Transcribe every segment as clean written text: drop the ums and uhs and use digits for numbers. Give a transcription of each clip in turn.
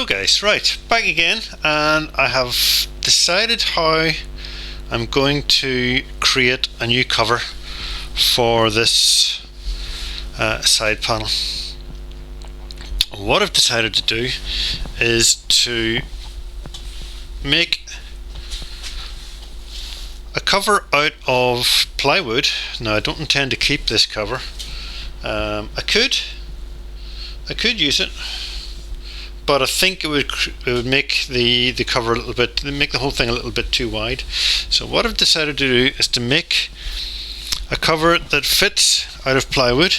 Hello guys, right, back again, and I have decided how I'm going to create a new cover for this side panel. What I've decided to do is to make a cover out of plywood. Now I don't intend to keep this cover. I could use it, but I think it would make the cover a little bit, make the whole thing a little bit too wide. So what I've decided to do is to make a cover that fits out of plywood,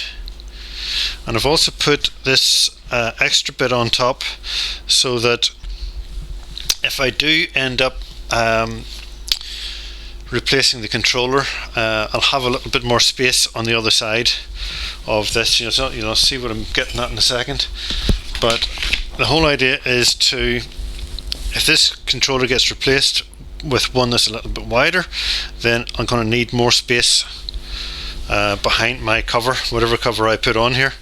and I've also put this extra bit on top so that if I do end up replacing the controller, I'll have a little bit more space on the other side of this. You'll see what I'm getting at in a second. But the whole idea is to, if this controller gets replaced with one that's a little bit wider, then I'm going to need more space behind my cover, whatever cover I put on here.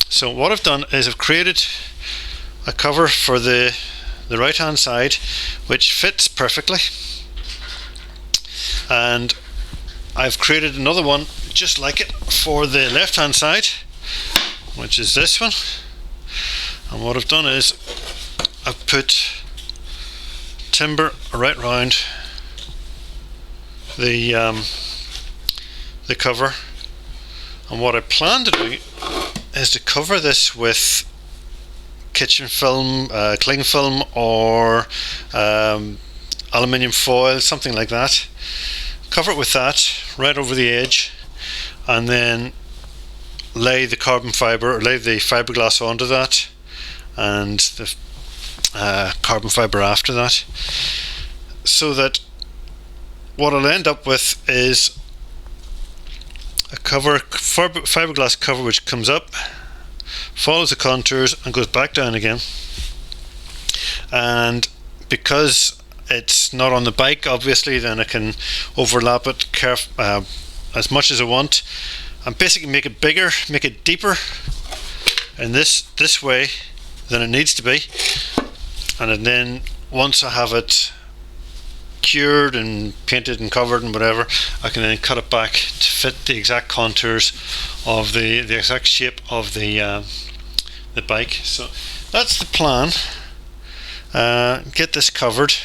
So what I've done is I've created a cover for the right hand side which fits perfectly, and I've created another one just like it for the left hand side, which is this one. And what I've done is I've put timber right round the cover, and what I plan to do is to cover this with kitchen film, cling film, or aluminium foil, something like that. Cover it with that right over the edge, and then lay the carbon fibre, or lay the fiberglass onto that, and the carbon fibre after that, so that what I'll end up with is a cover, fiberglass cover, which comes up, follows the contours and goes back down again. And because it's not on the bike, obviously, then I can overlap it as much as I want, and basically make it bigger, make it deeper in this way than it needs to be. And then once I have it cured and painted and covered and whatever, I can then cut it back to fit the exact contours of the exact shape of the bike. So that's the plan. Get this covered.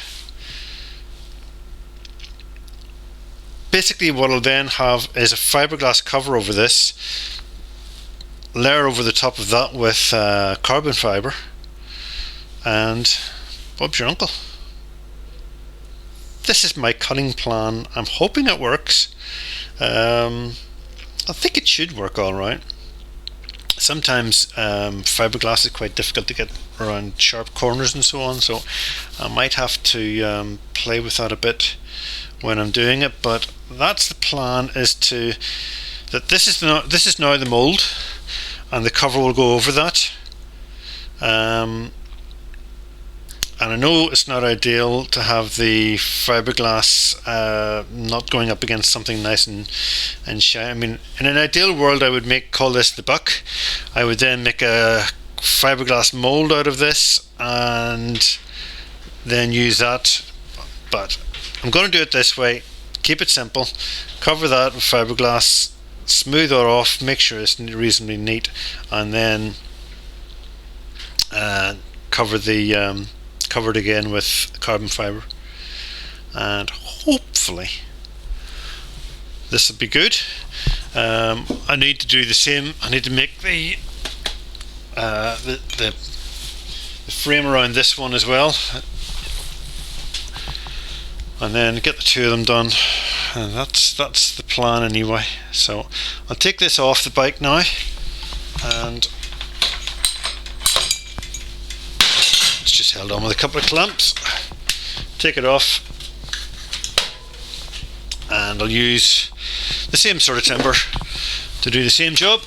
Basically what I'll then have is a fiberglass cover over this, layer over the top of that with carbon fibre, and Bob's your uncle. This is my cutting plan. I'm hoping it works. I think it should work alright. Sometimes fiberglass is quite difficult to get around sharp corners and so on, so I might have to play with that a bit when I'm doing it. But that's the plan, is to that this is now the mold, and the cover will go over that. And I know it's not ideal to have the fiberglass not going up against something nice and shiny. I mean, in an ideal world, I would call this the buck. I would then make a fiberglass mold out of this and then use that. But I'm going to do it this way. Keep it simple. Cover that with fiberglass, smooth it off, make sure it's reasonably neat, and then cover it again with carbon fibre, and hopefully this will be good. I need to do the same. I need to make the frame around this one as well, and then get the two of them done. And that's the plan anyway. So I'll take this off the bike now, and it's just held on with a couple of clamps. Take it off, and I'll use the same sort of timber to do the same job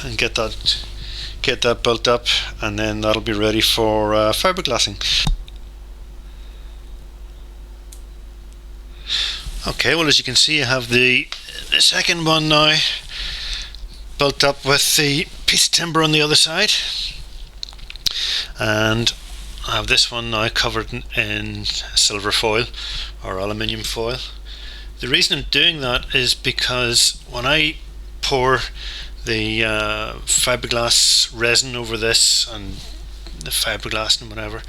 and get that built up, and then that'll be ready for fiberglassing. Okay, well, as you can see, I have the second one now built up with the piece of timber on the other side. and I have this one now covered in silver foil or aluminium foil. The reason I'm doing that is because when I pour the fiberglass resin over this and the fiberglass and whatever,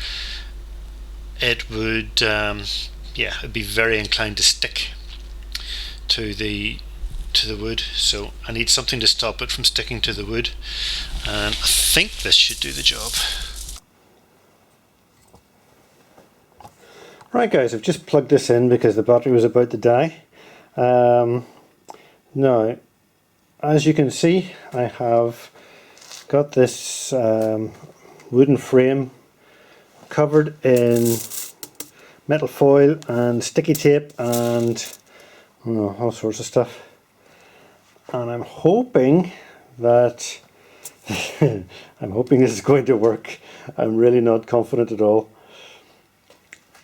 it would it'd be very inclined to stick to the wood, so I need something to stop it from sticking to the wood, and I think this should do the job. Right guys, I've just plugged this in because the battery was about to die. Now, as you can see, I have got this wooden frame covered in metal foil and sticky tape and all sorts of stuff. And I'm hoping that I'm hoping this is going to work. I'm really not confident at all.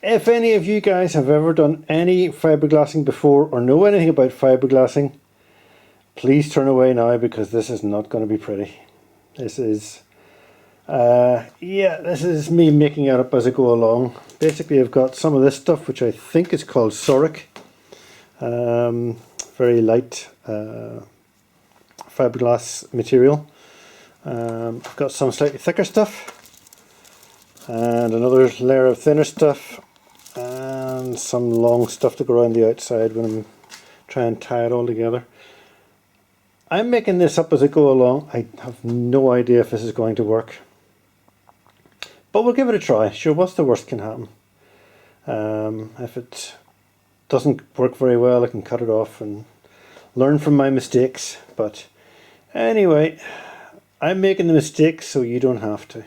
If any of you guys have ever done any fiberglassing before or know anything about fiberglassing, please turn away now, because this is not going to be pretty. This is this is me making it up as I go along. Basically, I've got some of this stuff which I think is called Soric, very light fiberglass material. I've got some slightly thicker stuff and another layer of thinner stuff and some long stuff to go around the outside when I'm trying to tie it all together. I'm making this up as I go along. I have no idea if this is going to work, but we'll give it a try. Sure, what's the worst can happen? If it doesn't work very well, I can cut it off and learn from my mistakes. But anyway, I'm making the mistakes so you don't have to.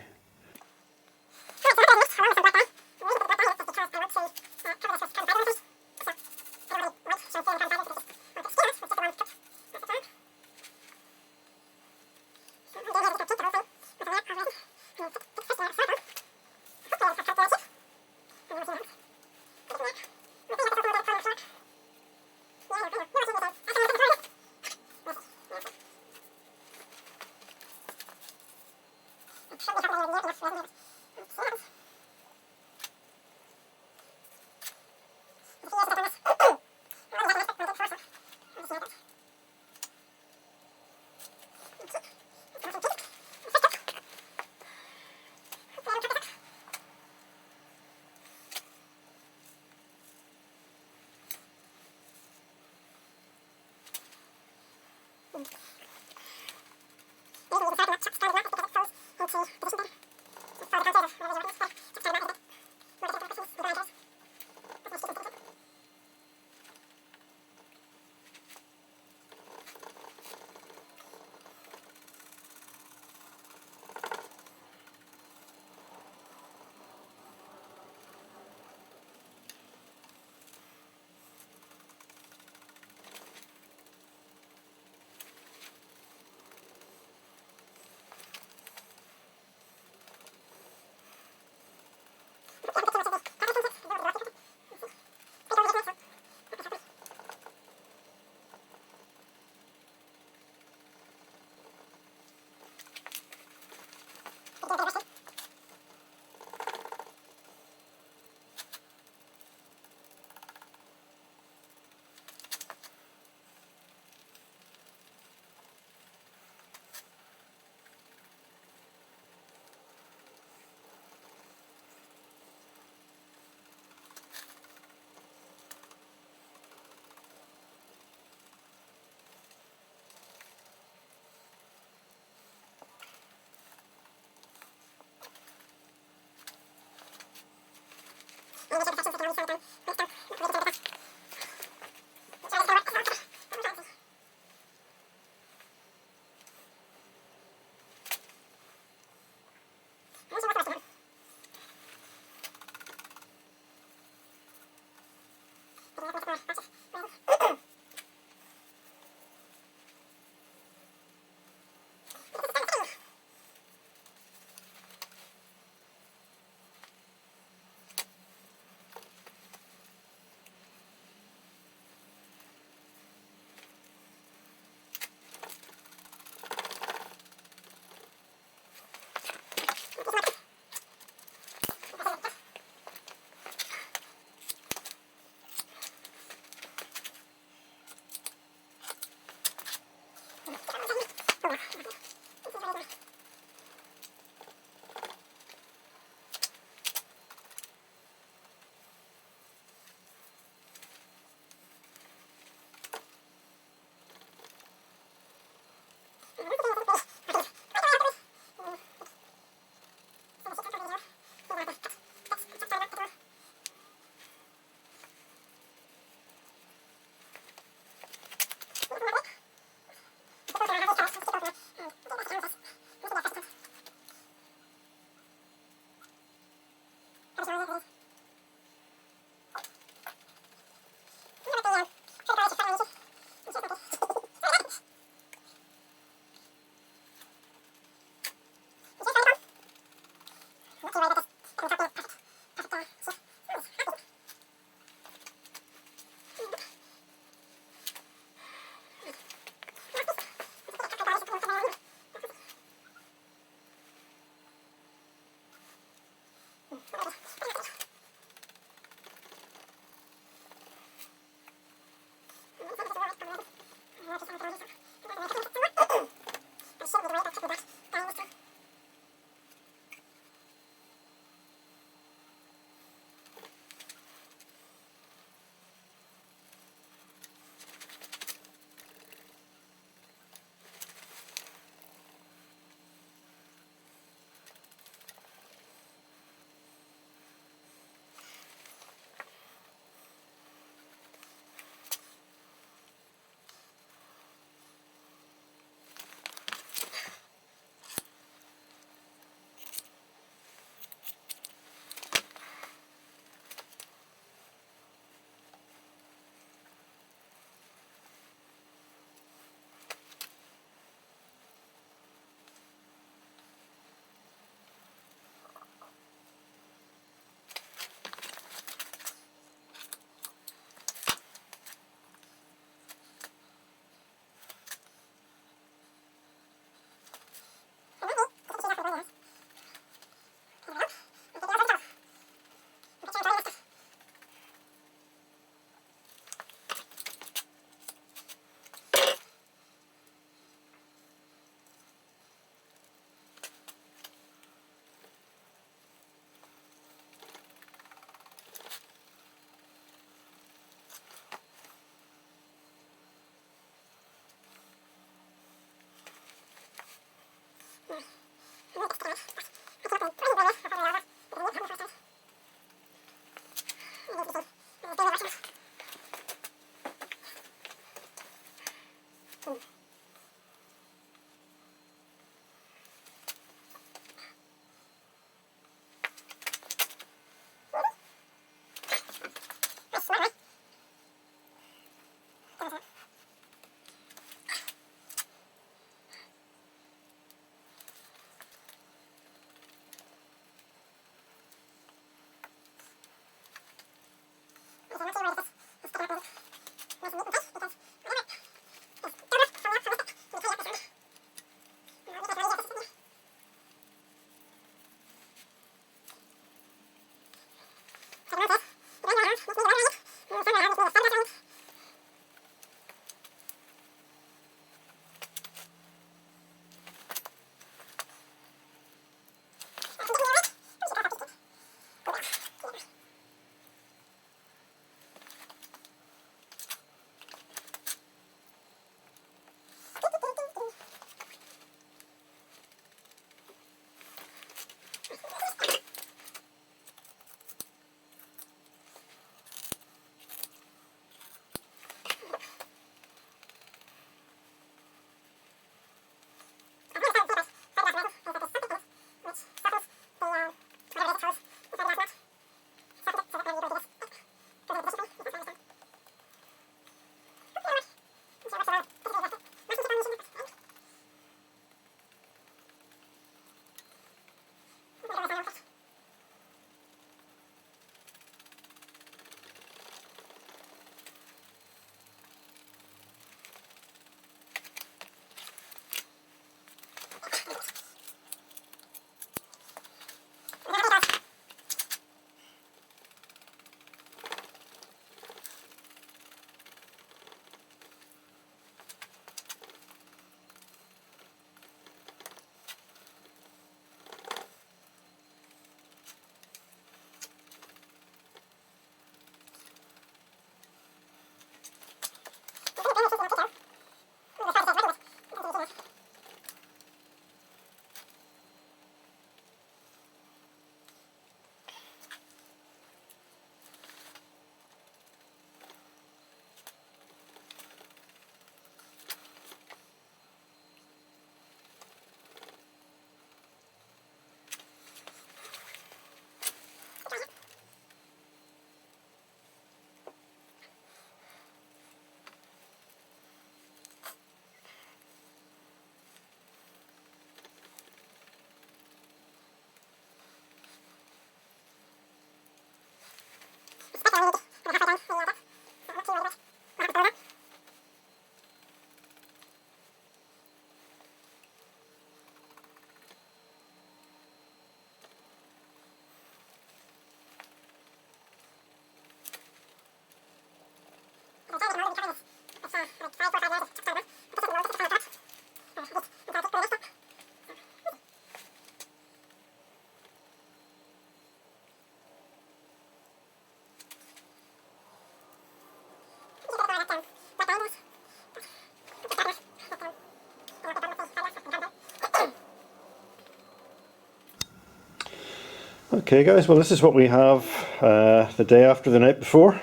Okay guys, well this is what we have the day after the night before.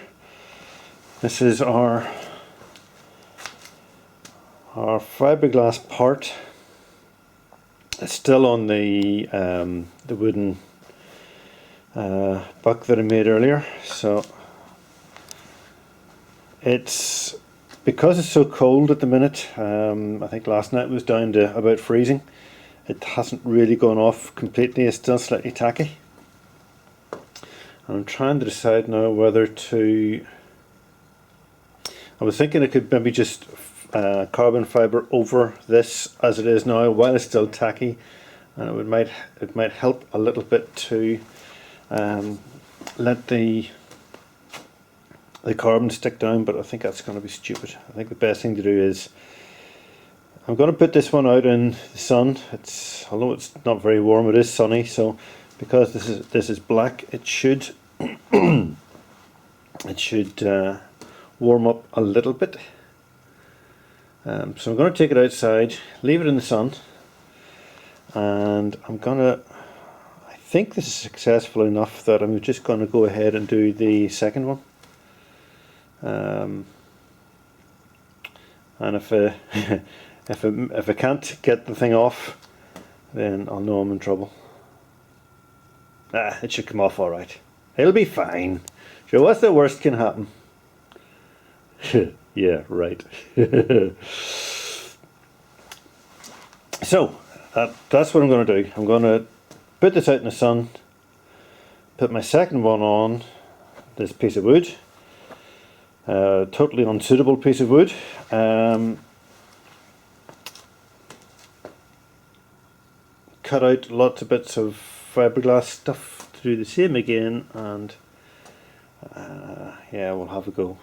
This is our fiberglass part. It's still on the wooden buck that I made earlier, so it's because it's so cold at the minute. I think last night was down to about freezing. It hasn't really gone off completely, it's still slightly tacky. I'm trying to decide now whether to... I was thinking I could maybe just carbon fibre over this as it is now while it's still tacky, and it might help a little bit to let the carbon stick down, but I think that's going to be stupid. I think the best thing to do is I'm going to put this one out in the sun. Although it's not very warm, it is sunny, so because this is black, it should warm up a little bit. So I'm going to take it outside, leave it in the sun, and I think this is successful enough that I'm just going to go ahead and do the second one. And if I can't get the thing off, then I'll know I'm in trouble. It should come off alright. It'll be fine. Sure, what's the worst can happen? Yeah, right. So, that's what I'm going to do. I'm going to put this out in the sun, put my second one on this piece of wood. Totally unsuitable piece of wood. Cut out lots of bits of fiberglass stuff to do the same again, and yeah, we'll have a go.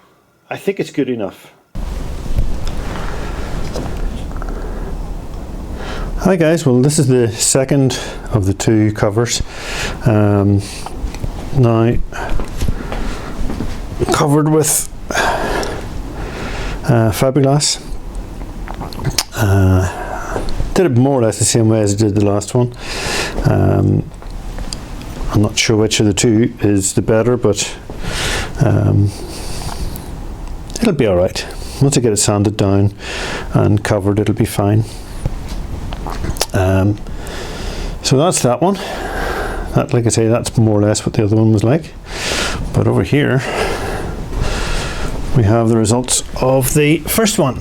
I think it's good enough. Hi guys, well this is the second of the two covers. Now covered with fiberglass. Did it more or less the same way as I did the last one. I'm not sure which of the two is the better, but it'll be alright. Once I get it sanded down and covered, it'll be fine. So that's that one. That, like I say, that's more or less what the other one was like. But over here we have the results of the first one.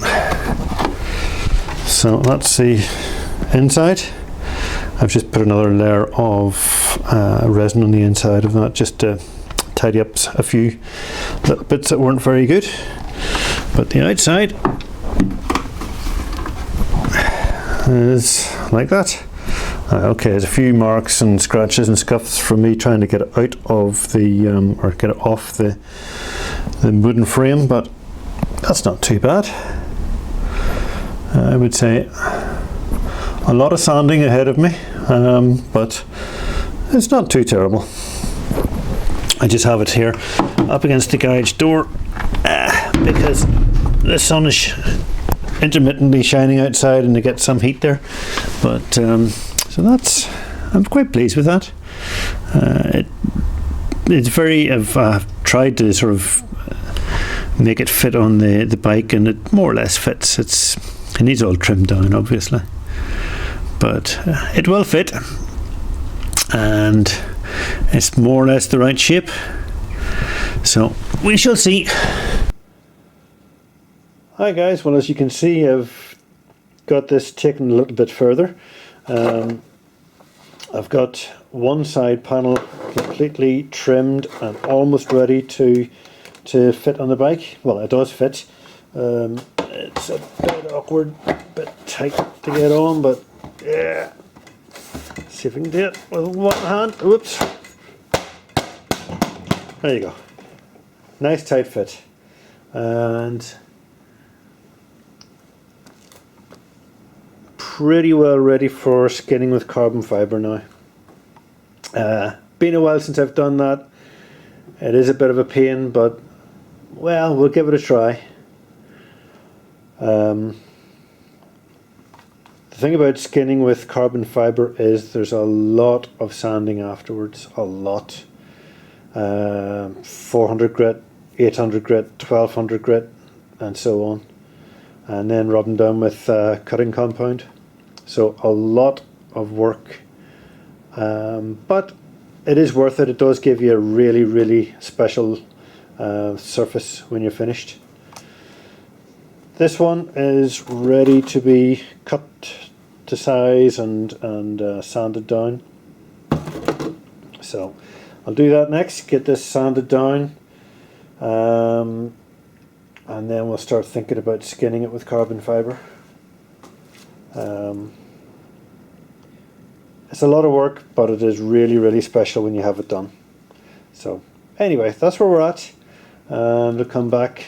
So that's the inside. I've just put another layer of resin on the inside of that just to tidy up a few little bits that weren't very good. But the outside is like that. Okay, there's a few marks and scratches and scuffs from me trying to get it out of the or get it off the wooden frame, but that's not too bad. I would say a lot of sanding ahead of me, but it's not too terrible. I just have it here up against the garage door because the sun is intermittently shining outside and to get some heat there. But so I'm quite pleased with that. I've tried to sort of make it fit on the bike, and it more or less fits. It needs all trimmed down obviously, but it will fit, and it's more or less the right shape, so we shall see. Hi guys, well as you can see I've got this taken a little bit further. I've got one side panel completely trimmed and almost ready to fit on the bike. Well, it does fit. It's a bit awkward, a bit tight to get on, but yeah. See if we can do it with one hand. Whoops. There you go. Nice tight fit. And pretty well ready for skinning with carbon fibre now. Been a while since I've done that. It is a bit of a pain, but well, we'll give it a try. The The thing about skinning with carbon fibre is there's a lot of sanding afterwards, a lot. 400 grit, 800 grit, 1200 grit, and so on. And then rubbing down with cutting compound. So a lot of work, but it is worth it. It does give you a really, really special surface when you're finished. This one is ready to be cut to size and sanded down. So I'll do that next, get this sanded down, and then we'll start thinking about skinning it with carbon fibre. It's a lot of work, but it is really, really special when you have it done. So anyway, that's where we're at, and we'll come back,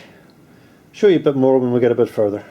show you a bit more when we get a bit further.